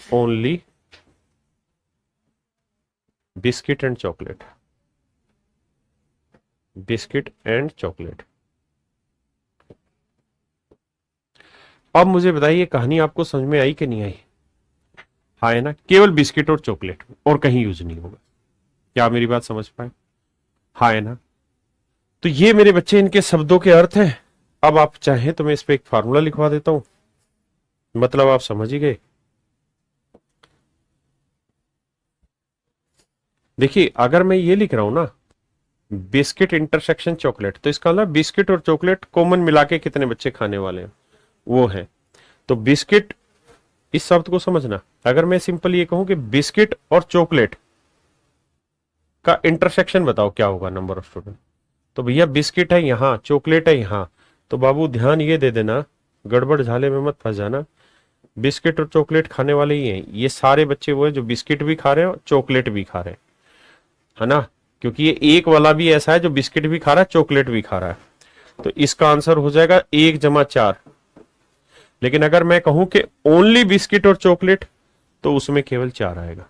Only biscuit and chocolate, biscuit and chocolate. अब मुझे बताइए कहानी आपको समझ में आई कि नहीं आई? हाँ है ना, केवल बिस्किट और चॉकलेट और कहीं यूज नहीं होगा। क्या आप मेरी बात समझ पाए? हाँ है ना। तो ये मेरे बच्चे इनके शब्दों के अर्थ हैं। अब आप चाहें तो मैं इस पे एक फार्मूला लिखवा देता हूं, मतलब आप समझ ही गए। देखिए अगर मैं ये लिख रहा हूं ना, बिस्किट इंटरसेक्शन चॉकलेट, तो इसका मतलब बिस्किट और चॉकलेट कॉमन मिला के कितने बच्चे खाने वाले हैं वो है। तो बिस्किट, इस शब्द को समझना, अगर मैं सिंपल ये कहूं कि बिस्किट और चॉकलेट का इंटरसेक्शन बताओ क्या होगा नंबर ऑफ स्टूडेंट, तो भैया बिस्किट है यहां, चॉकलेट है यहां, तो बाबू ध्यान ये दे देना, गड़बड़ झाले में मत फंस जाना। बिस्किट और चॉकलेट खाने वाले ही हैं ये सारे बच्चे, वो है जो बिस्किट भी खा रहे हैं और चॉकलेट भी खा रहे हैं, है ना। क्योंकि ये एक वाला भी ऐसा है जो बिस्किट भी खा रहा है चॉकलेट भी खा रहा है, तो इसका आंसर हो जाएगा 1 + 4। लेकिन अगर मैं कहूं कि ओनली बिस्किट और चॉकलेट, तो उसमें केवल 4 आएगा।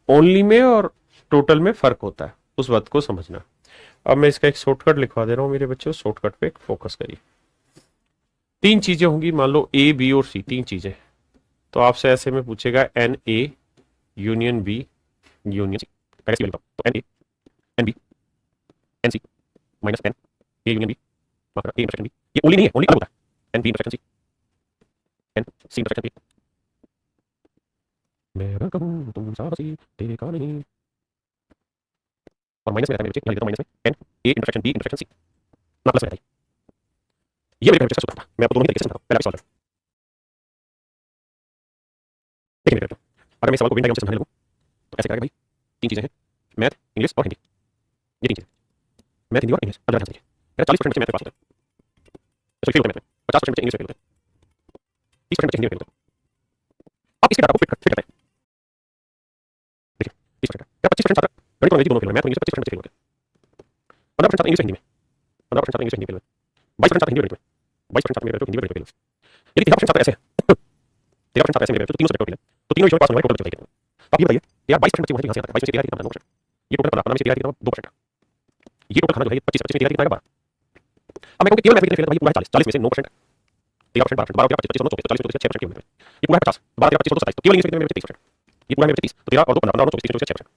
ओनली में और टोटल में फर्क होता है, उस बात को समझना। अब मैं इसका एक शॉर्टकट लिखवा दे रहा हूं मेरे बच्चों, शॉर्टकट पे फोकस करिए। 3 चीजें होंगी, मान लो ए बी और सी, 3 चीजें। तो आपसे ऐसे में पूछेगा n A union B union C, पहले सी बताओ, तो n A n B n C minus n A union B, A intersection B, ये ओनली नहीं है, ओनली अलग होता है, n B intersection C, n C intersection B. मैं अगर कहूं तुम साहसी देखा नहीं, और माइनस में रहता है मेरे बच्चे, यहाँ लिख देता हूं माइनस में n A intersection B intersection C, ना प्लस में रहता है। ये मेरे बच्चे का सूत्र था, मैं आपको दोनों ही तरीके से समझाता हूं, पहले आप सॉल्व करो। देखिए मेरे बच्चों, अगर मैं इस सवाल को वेन डायग्राम से समझाने लगूं तो ऐसे करेगा भाई, 3 चीजें हैं, मैथ, इंग्लिश और हिंदी, ये 3 चीजें, मैथ, हिंदी और इंग्लिश। अब ध्यान से देखिए, 40% बच्चे मैथ में पास होते हैं, सॉरी फेल होते हैं मैथ में, 50% बच्चे इंग्लिश में फेल होते हैं, 30% बच्चे हिंदी में फेल होते हैं। आप इसके डाटा को फिट करते हैं। देखिए 30% क्या 25% छात्र गणित और अंग्रेजी दोनों फेल हुए, मैथ और इंग्लिश 25% बच्चे फेल होते हैं, 15% छात्र इंग्लिश और हिंदी में, 15% छात्र इंग्लिश और हिंदी में फेल हुए, 22% छात्र हिंदी और गणित में, 22% छात्र मेरे बच्चों हिंदी और गणित में फेल हुए। यदि 13% छात्र ऐसे हैं, 13% छात्र ऐसे मेरे बच्चों, तो तीनों सब्जेक्ट फेल है, तो तीनों विषयों में पास होने वाले टोटल बच्चे चाहिए। तो आप ये बताइए यार 22% बच्चे वहां से कहां से आते हैं, 22 में से 13 कितना होता है, 9%। ये टोटल 15 में से 13 कितना 2%। ये टोटल खाना जो है 25 बच्चे में 13 कितना आएगा 12। अब मैं कहूं कि केवल मैथ में कितने फेल है, तो भाई पूरा है 40, 40 में से 9%, 13%, 12%, 12 25 25 24 40 में 6% केवल। ये पूरा है 50, 12 13 25 27, तो केवल इंग्लिश में कितने में 30%। ये पूरा है 30, तो 13 और 2 15 15 24 24 6%।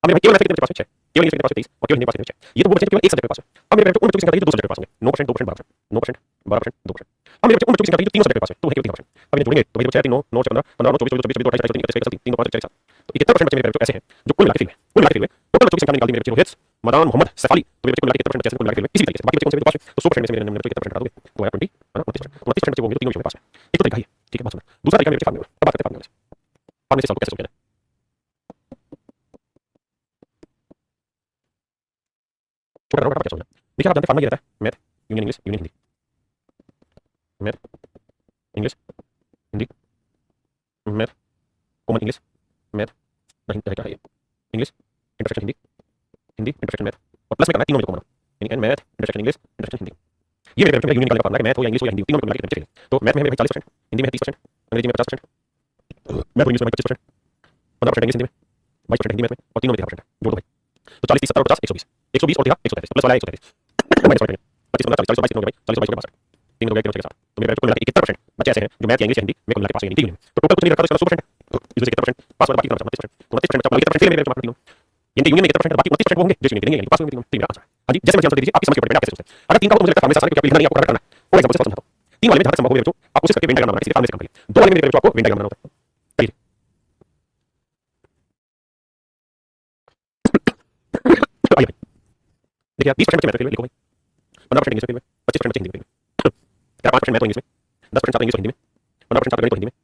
अब मेरे भाई केवल मैथ कितने बच्चे पास है 6, केवल इंग्लिश कितने पास है 23 और केवल हिंदी पास है 6। ये तो वो बच्चे केवल एक सब्जेक्ट में पास है। अब मेरे बच्चे उन बच्चों की संख्या जो 2 सब्जेक्ट में पास होंगे, 9% 2% 12%, 9% 12% 2%। अब मेरे बच्चे उन बच्चों की संख्या जो 3 सब्जेक्ट में पास है, तो है केवल 13%। अब इन्हें जोड़ेंगे तो मेरे बच्चे 3 9 9 15 15 9 24 24 22 23 23 24 3 5 6 7, तो 71% बच्चे मेरे बच्चे ऐसे हैं जो कुल मिला के फेल है, कुल मिला के फेल है। टोटल बच्चों की संख्या निकाल दी मेरे बच्चे रोहित मदान मोहम्मद सैफाली, तो मेरे बच्चे कुल मिला के 71% बच्चे कुल मिला के फेल है। इसी तरीके से बाकी बच्चे कौन से मेरे पास है, तो 100% में से मेरे बच्चे 71% हटा दोगे तो आया 20 है ना 29%, 29% बच्चे वो होंगे तो तीनों विषयों में पास है। एक तो तरीका है, ठीक है बात सुनो। दूसरा तरीका मेरे बच्चे फार्मूला, अब बात करते हैं फार्मूला से, फार्मूले से सॉल्व कैसे सोल्व किया जाए। छोटा रहा हूं फटाफट समझना। देखिए आप जानते हैं फार्मूला ये रहता है, math union English union Hindi, math English Hindi, math common English, math नहीं क्या है ये, English intersection Hindi, Hindi intersection math, और प्लस में करना है तीनों में कॉमन, यानी n math intersection English intersection Hindi. ये मेरे बच्चों का यूनियन निकालने का फार्मूला है, मैथ हो या इंग्लिश हो या हिंदी, तीनों में मिला के कितने बच्चे। तो मैथ में है 40%, हिंदी में है 30%, अंग्रेजी में 50%, मैथ और इंग्लिश में 25%, 15% इंग्लिश हिंदी में, 22% हिंदी मैथ में, और तीनों में 13% है। जोड़ दो भाई, तो 40 30 70 और 50 120, 120 और 133 प्लस वाला है 133, माइनस वाला 25 15 40 40 22 कितने हो गए भाई, 40 22 62, तीन हो गए, तीनों छह 60, तो मेरे बच्चों को मिला के 71% बच्चे ऐसे हैं जो मैथ या इंग्लिश या हिंदी में कुल मिला के पास है, यानी तीनों में। तो टोटल कुछ नहीं रखा तो इसका 100% इसमें से 71% पास होगा, बाकी कितना बचा 29%, तो 29% बचा, बाकी 71% फेल है मेरे बच्चों तीनों, यानी यूनियन में 71% बाकी 29% वो होंगे जो यूनियन यानी पास होंगे तीनों, तीन आंसर। हां जी जैसे मर्जी आंसर दे दीजिए, आपकी समझ के ऊपर डिपेंड, आप कैसे सोचते हैं। अगर तीन का तो मुझे लगता है फार्मूले से आसान है क्योंकि आपको लिखना नहीं, आपको करना है। फॉर एग्जांपल से समझाता हूं, तीन वाले में जहां तक संभव हो मेरे बच्चों आप कोशिश करके वेन डायग्राम बनाना सीधे फार्मूले से काम करिए। दो वाले में मेरे बच्चों आपको वेन डायग्राम बनाना होता है। चलिए आइए भाई, देखिए आप 20% बच्चे मैथ में फेल हुए, लिखो भाई, 15% इंग्लिश में फेल हुए, 25% बच्चे हिंदी में फेल हुए, 13 5% मैथ और इंग्लिश में, 10% छात्र इंग्लिश और हिंदी में, 15% छात्र गणित और हिंदी में,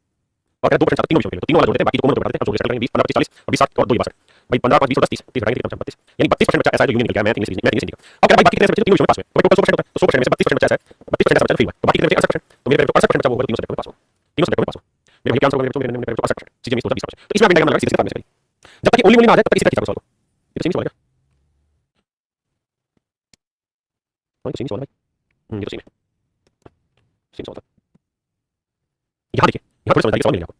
और क्या 2% छात्र तीनों विषयों में फेल हुए। तो तीनों वाला जोड़ देते हैं, बाकी जो कॉमन बता देते हैं, अब जोड़ के चलेंगे 20 15 25 40 और 20 60 और 2 ये 62 भाई, 15 5 20 और 10 30 30 घटाएंगे 32, यानी 32% बच्चा ऐसा है जो यूनियन निकल गया मैथ इंग्लिश हिंदी का। अब क्या भाई बाकी कितने बच्चे तीनों विषयों में पास हुए, तो भाई टोटल 100% होता है, तो 100% में से 32% बच्चा ऐसा है, 32% ऐसा बच्चा फेल हुआ, तो बाकी कितने बचे 68%, तो मेरे बच्चों 68% बच्चा वो होगा तीनों सब्जेक्ट में पास हो, तीनों सब्जेक्ट में पास हो। मेरे भाई क्या आंसर होगा मेरे बच्चों 68%, चीजें मिस होता 20%। तो इसमें आप वेन डायग्राम लगा सीधे सीधे फार्मूले से करिए, जब तक ये ओनली ओनली ना आ जाए तब तक इसी तरह सॉल्व करो। ये तो सेम सवाल है, हां ये तो सेम सवाल है भाई, ये तो सेम है, सेम सवाल है। यहां देखिए, थोड़ा समझ आएगी, सवाल नहीं आपको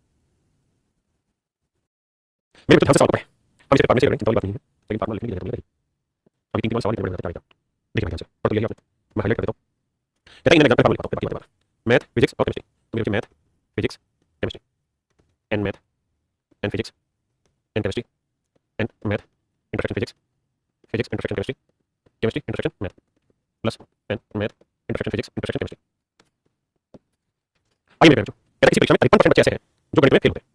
मेरे तो ध्यान से सवाल पढ़े, हम इसे पढ़ने से चिंता वाली बात नहीं है, लेकिन फार्मूला लिखने की जरूरत नहीं। अभी 3 सवाल इतने बड़े बताएगा, देखिए ध्यान से पढ़ तो लिया आपने, मैं हाईलाइट कर देता हूँ। कहता है इन्हें एग्जाम में फार्मूला बताओ, बाकी बात मैथ फिजिक्स और केमिस्ट्री, तो मेरे math physics chemistry and math and physics and chemistry and math intersection physics physics intersection chemistry chemistry intersection math plus and math intersection physics intersection chemistry. आइए मेरे बच्चों, कहता है किसी परीक्षा में 53% बच्चे ऐसे हैं जो गणित में फेल होते हैं,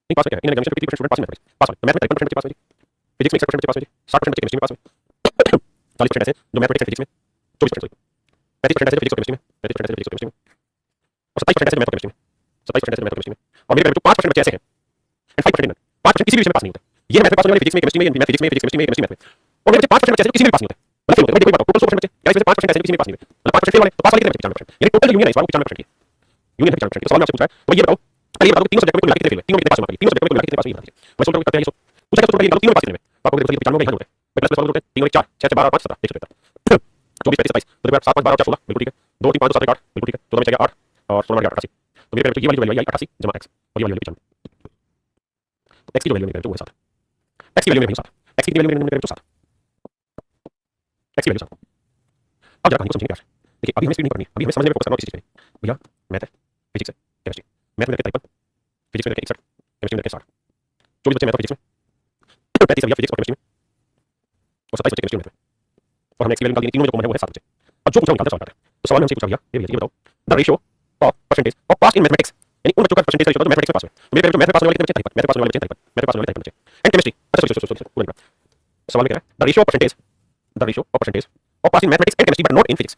नहीं पास क्या है, इन एग्जामिनेशन 50% स्टूडेंट पास में पास होते हैं, मैथ में 53% बच्चे पास होते हैं, फिजिक्स में 61% बच्चे पास होते हैं, 60% बच्चे केमिस्ट्री में पास होते हैं, 40% ऐसे जो मैथमेटिक्स फिजिक्स में, 24% 35% ऐसे फिजिक्स और केमिस्ट्री में, 35% ऐसे फिजिक्स और केमिस्ट्री में, और 27% ऐसे मैथ और केमिस्ट्री में, 27% ऐसे मैथ और केमिस्ट्री में, और मेरे बच्चों 5% बच्चे ऐसे हैं एंड 5% 5% किसी भी विषय में पास नहीं होते, ये मैथ में पास होने वाले फिजिक्स में केमिस्ट्री में मैथ फिजिक्स में केमिस्ट्री में केमिस्ट्री मैथ में, और मेरे बच्चे 5% बच्चे ऐसे किसी में पास नहीं होते, मतलब फेल होते हैं, मैं देखो टोटल 100% बच्चे क्या इसमें 5% ऐसे किसी में पास नहीं होते, मतलब 5% फेल वाले तो पास वाले कितने बच्चे 95%, यानी टोटल यूनियन है इस बार 95% की यूनियन है 95%। तो सवाल मैं आपसे पूछ रहा है, तो ये बताओ पहले ये बताओ तीनों सब्जेक्ट में मिला के कितने फेल हुए, तीनों में कितने पास होंगे, तीनों सब्जेक्ट में मिला के कितने पास नहीं होते, मैं सोल्व करते हैं ये पूछा तो टोटल तीनों में पास कितने में, तो आपको देखो 95 में होते हैं, मैं प्लस सॉल्व करते हैं 3 में 4 6 12 5 17 117 24 35 27 तो 7 5 12 4 16 बिल्कुल ठीक है, 2 3 5 2 7 8 बिल्कुल ठीक है, 14 में चाहिए 8 और 16 में 88, तो मेरे पे ये वाली वैल्यू आई 88 जमा x और ये वाली वैल्यू 95, तो x की जो वैल्यू मेरे पे वो है 7, x की वैल्यू मेरे पे 7, x की वैल्यू मेरे पे 7, x की वैल्यू 7। अब जरा कहानी को समझिए प्यार से, देखिए अभी हमें स्पीड नहीं पढ़नी, अभी हमें समझने में फोकस करना है किसी चीज पे, भैया मैथ है फिजिक्स है केमिस्ट्री, मैथ में करके 53 फिजिक्स में करके 61 केमिस्ट्री में करके 60, 24 बच्चे मैथ और फिजिक्स में, 35 भैया फिजिक्स और केमिस्ट्री में, और 27 बच्चे केमिस्ट्री में, और हमने x की वैल्यू निकाल दी, तीनों में जो कॉमन है वो है 7 बच्चे। अब जो पूछा निकालते सवाल करते हैं, तो सवाल में हमसे पूछा भैया ये बताओ the ratio of percentage of pass in mathematics, यानी उन बच्चों का परसेंटेज रेशियो जो मैथमेटिक्स में पास हुए, तो मेरे जो मैथ में पास होने वाले कितने बच्चे 53, मैथ में पास होने वाले बच्चे 53, मैथ में पास होने वाले 53 बच्चे एंड केमिस्ट्री, अच्छा सॉरी सवाल में कह रहा है the ratio of percentage of pass in mathematics and chemistry but not in physics,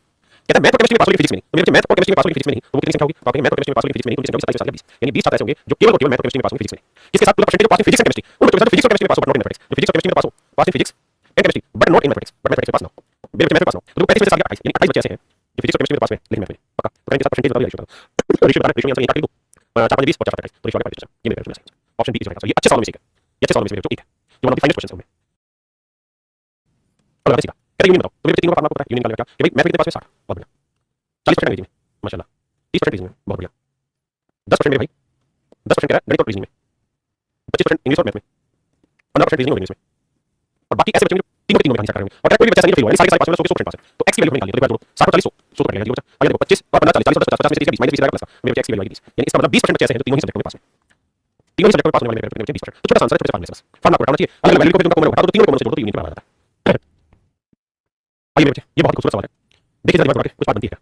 कहता है मैथ और केमिस्ट्री में पास होगी फिजिक्स में नहीं, तो मेरे मैथ और केमिस्ट्री में पास होगी फिजिक्स में नहीं, तो वो कितनी संख्या होगी, तो आपके मैथ और केमिस्ट्री में पास होगी फिजिक्स में नहीं, तो कितनी संख्या होगी 27 20, यानी 20 छात्र ऐसे होंगे जो केवल और केवल मैथ और केमिस्ट्री में पास होंगे फिजिक्स में, किसके साथ पूरा percentage pass in physics and chemistry, उन बच्चों के साथ फिजिक्स और केमिस्ट्री में पास हो बट नॉट इन मैथमेटिक्स, जो फिजिक्स और केमिस्ट्री में पास हो pass in physics and chemistry but not in mathematics, but mathematics में पास ना हो, मेरे बच्चे मैथ में पास ना हो, तो 35 में से 28 यानी 28 बच्चे ऐसे हैं जो फिजिक्स और केमिस्ट्री में पास में लेकिन मैथ में पक्का, तो इनके साथ परसेंटेज बता दो, रेशियो बता, रेशियो में आंसर ये काट दो 4 5 20 और 4 28, तो रेशियो 28, ये मेरे पास ऑप्शन बी इज राइट, ये अच्छे सवालों में से एक है, ये अच्छे सवालों में से एक है, जो one of the finest questions है उनमें। अब सीधा कहते यूनियन बताओ, तो मेरे तीनों का फार्मूला पता है, यूनियन निकालने का क्या, कि भाई मैथ के कितने पास है 60, बहुत बढ़िया, 40% अंग्रेजी में माशाल्लाह, 30% रीजनिंग में बहुत बढ़िया, 10% मेरे भाई 10% कह रहा है गणित और रीजनिंग में, 25% इंग्लिश और मैथ में, 15% रीजनिंग और इंग्लिश में, और बाकी ऐसे बच्चे जो तीनों के तीनों में कहानी कर रहे हैं, और कोई भी बच्चा ऐसा नहीं फेल हुआ, सारे पास होंगे 100% पास है, तो x की वैल्यू निकालनी है, तो एक बार जोड़ो 60 40 100 कर लेगा ये बच्चा, आगे देखो 25 और 15 40 40 50 में से 30 20 -20 मेरे x की वैल्यू आई 20, यानी इसका मतलब 20% बच्चे ऐसे हैं जो तीनों ही सब्जेक्ट में पास हैं, तीनों ही सब्जेक्ट में पास होने वाले मेरे बच्चे 20%, तो छोटा आंसर है, छोटे फार्मूले से बस फार्मूला को हटाना चाहिए, अलग वैल्यू को फिर उनका कॉमन उठा दो, तो तीनों को कॉमन से जोड़ो तो यूनिट बराबर आता है। आइए मेरे बच्चे ये बहुत खूबसूरत सवाल है, देखिए जरा दिमाग लगा के कुछ बात बनती है क्या,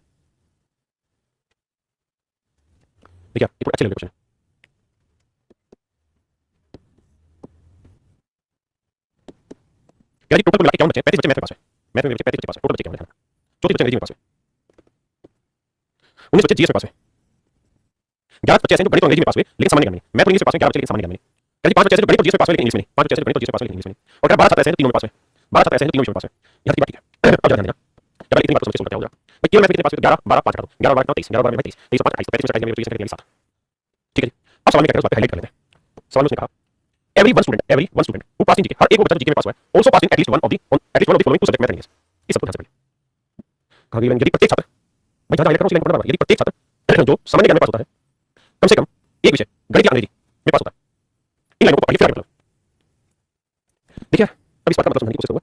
देखिए ये थोड़ा अच्छे लेवल क्वेश्चन है, यानी टोटल मिला के 51 बच्चे 35 बच्चे मैथ में पास है, मैथ में 35 बच्चे पास है, टोटल बच्चे क्या है, 34 बच्चे अंग्रेजी में पास है, 19 बच्चे जीएस में पास है, 11 बच्चे ऐसे हैं जो गणित और अंग्रेजी में पास हुए लेकिन सामान्य ज्ञान में, मैथ और इंग्लिश में पास हैं 11 बच्चे लेकिन सामान्य ज्ञान में, यानी 5 बच्चे ऐसे जो गणित और जीएस में पास हुए लेकिन इंग्लिश में नहीं, 5 बच्चे ऐसे जो गणित और जीएस में पास हुए लेकिन इंग्लिश में नहीं, और 12 छात्र ऐसे हैं जो तीनों में पास हुए, 12 छात्र ऐसे हैं जो तीनों में पास हुए, यहाँ की बात ठीक है। अब ध्यान देना, जब इतनी बात समझ हो जाएगा, भाई केवल मैथ में कितने पास हुए, 11 12 5 काटो, 11 12 23, 11 12 23, 23 5 28, 35 में 27 में 7, ठीक है जी। अब सवाल में क्या है उस बात पे हाईलाइट कर लेते हैं, सवाल में उसने कहा every one student who passed in GK, हर एक वो बच्चा जीके में पास हुआ है, also passed in at least one of the following two subject math and English, इस सब को ध्यान से पढ़िए, कहा गया यदि प्रत्येक छात्र, भाई ध्यान हाईलाइट करो, उसी लाइन पढ़ना, यदि प्रत्येक छात्र जो सामान्य ज्ञान में पास होता है कम से कम एक विषय गणित या अंग्रेजी में पास होता है, इन लाइनों को पढ़िए फिर आगे मतलब देखिए, अब इस बात का मतलब समझने की कोशिश करूंगा,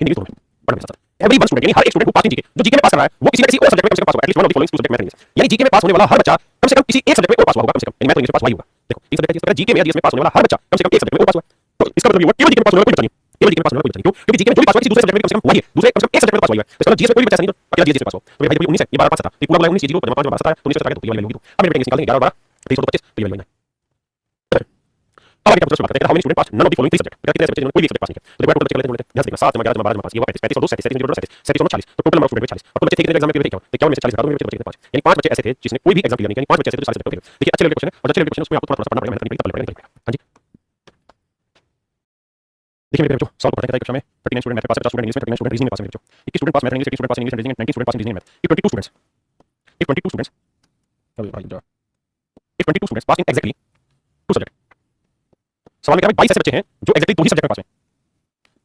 हिंदी में पढ़ने के साथ एवरी वन स्टूडेंट यानी हर एक स्टूडेंट को पास इन जीके, जो जीके में पास कर रहा है वो किसी न किसी और सब्जेक्ट में कम से कम पास होगा, at least one of the following two subject math and English, यानी जीके में पास होने वाला हर बच्चा कम से कम किसी एक सब्जेक्ट में और पास हुआ होगा, कम से कम यानी मैथ और इंग्लिश में पास हुआ ही होगा, देखो तीन सब्जेक्ट है, जीके में या जीएस में पास होने वाला हर बच्चा कम से कम एक सब्जेक्ट में और पास हुआ है, तो इसका मतलब ये हुआ केवल जीके में पास होने वाला कोई बच्चा नहीं, केवल जीके में पास होने वाला कोई बच्चा नहीं, क्यों, क्योंकि जीके में जो भी पास हुआ किसी दूसरे सब्जेक्ट में कम से कम हुआ है, दूसरे कम से कम एक सब्जेक्ट में पास हुआ है, इसका मतलब जीएस में कोई भी बच्चा नहीं जो अकेला जीएस में पास हो, तो भाई 19 है, ये 12 5 था, ये पूरा बोला 19 0 5 5 है, तो 19 से तो ये वाली वैल्यू, अब मेरे निकाल देंगे 11 12 23 25, तो ये वैल्यू है। अब आगे क्या बात करते हैं, how many student pass none of the following three subject, कितने ऐसे बच्चे जिन्होंने कोई भी सब्जेक्ट पास नहीं किया, तो टोटल बच्चे कहते हैं ध्यान से देखना 7 11 12 पास, ये 35 और 2 37 37 और 40, तो टोटल नंबर ऑफ स्टूडेंट 40, और कुल बच्चे थे कितने एग्जाम में थे, 51 में से 40 हटा दो, मेरे बच्चे कितने पास, यानी 5 बच्चे ऐसे थे जिसने कोई भी एग्जाम क्लियर नहीं किया, यानी 5 बच्चे ऐसे थे जो 40 सब्जेक्ट फेल। देखिए अच्छे लेवल क्वेश्चन है, और अच्छे लेवल क्वेश्चन उसमें आपको थोड़ा पढ़ना पड़ेगा, मेहनत करनी पड़ेगी, तब पढ़ेगा। हां जी देखिए मेरे बच्चों सॉल्व करते हैं, कक्षा में 39 स्टूडेंट मैथ में पास है, 50 स्टूडेंट इंग्लिश में, 39 स्टूडेंट रीजनिंग में पास है मेरे बच्चों, 21 student pass math English, 21 student pass English reasoning, 19 student pass reasoning math, ये 22 स्टूडेंट्स, ये 22 स्टूडेंट्स, ये 22 students pass in exactly two subject. सवाल में क्या है, 22 ऐसे बच्चे हैं जो एग्जैक्टली दो ही सब्जेक्ट में पास हैं,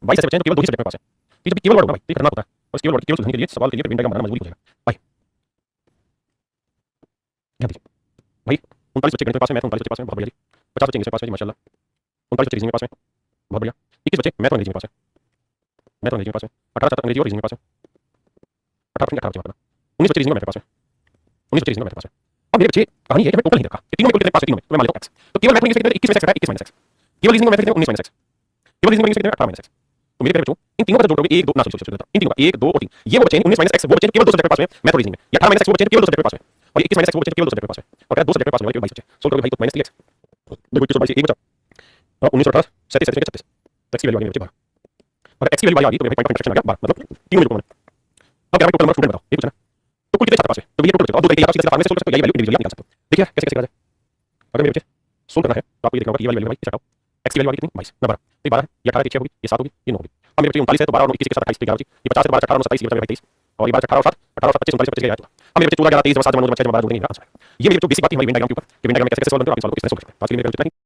22 ऐसे बच्चे हैं जो केवल दो ही सब्जेक्ट में पास हैं, तो जब केवल वर्ड होगा भाई, तो करना होता है, बस केवल वर्ड केवल सुनने के लिए सवाल के लिए प्रिंट का बनाना मजबूरी हो जाएगा भाई। ध्यान दीजिए भाई, 39 बच्चे गणित में पास हैं, मैथ में 39 बच्चे पास हैं, बहुत बढ़िया जी। 50 बच्चे इंग्लिश में पास हैं जी, माशाल्लाह। 39 बच्चे रीजनिंग में पास हैं, बहुत बढ़िया। 21 बच्चे मैथ और अंग्रेजी में पास हैं, मैथ और अंग्रेजी में पास हैं। 18 छात्र अंग्रेजी और रीजनिंग में पास हैं, 18 बच्चे माफ करना। 19 बच्चे रीजनिंग और मैथ में पास हैं, 19 बच्चे रीजनिंग और मैथ में पास हैं। अब मेरे बच्चे कहानी है कि हमें टोटल नहीं रखा, ये तीनों में टोटल कितने पास है, तीनों में तो मैं मान लेता हूं x। तो केवल मैथ में इंग्लिश में 21 माइनस x है, 21 माइनस x। केवल रीजनिंग में मैथ में 19 माइनस x, केवल रीजनिंग में इंग्लिश में 18 माइनस x। तो मेरे प्यारे बच्चों, इन तीनों का जब जोड़ दोगे 1 2 ना सोचो, इन तीनों का 1 2 और 3, ये वो बच्चे 19 माइनस x वो बच्चे केवल दो सब्जेक्ट में पास हैं, मैथ और रीजनिंग में। ये 18 माइनस x वो बच्चे केवल दो सब्जेक्ट में पास हैं, और ये 21 माइनस x वो बच्चे केवल दो सब्जेक्ट में पास हैं, और क्या दो सब्जेक्ट में पास होने वाले केवल 22 बच्चे। सोल्व करोगे भाई तो -3x, देखो 21 और 22 एक बचा, 19 और 18 37 37 36, तो x की वैल्यू आ गई बच्चे 12। अगर x की वैल्यू 12 आ गई तो मेरे पॉइंट ऑफ इंटरसेक्शन आ गया 12, मतलब तीनों में कॉमन है। अब क्या टोटल नंबर स्टूडेंट बताओ, ये पूछना। तो कुल कितने छात्र पास हैं, तो ये टोटल बच्चे, अब दो तरीके आप सीधे फार्मूले से सोल्व कर सकते हो, यही वैल्यू इंडिविजुअली निकाल सकते हो। देखिए कैसे कैसे करा जाए। अगर मेरे बच्चे सोल्व करना है तो आपको ये देखना होगा कि ये वाली वैल्यू भाई इसे हटाओ, x की वैल्यू आ गई कितनी 22 ना 12, तो 12 है, ये 18 है, 6 होगी, ये 7 होगी, ये 9 होगी। अब मेरे बच्चे 39 है तो 12 और 21 के साथ 28 11 होगी, ये 50 है तो 12 18 27 ये बचा 23, और ये 12 18 और 7 18 और 7 25 29 25 गया। अब मेरे बच्चे 14 11 23 7 9 5 6 12 जोड़ेंगे, आंसर है। ये मेरे बच्चों बेसिक बात थी हमारी वेन डायग्राम के ऊपर कि वेन डायग्राम कैसे कैसे सॉल्व करते हो, आप इन सवालों को इस तरह सोल्व कर सकते हैं। आज के लिए मेरे बच्चे इतना ही।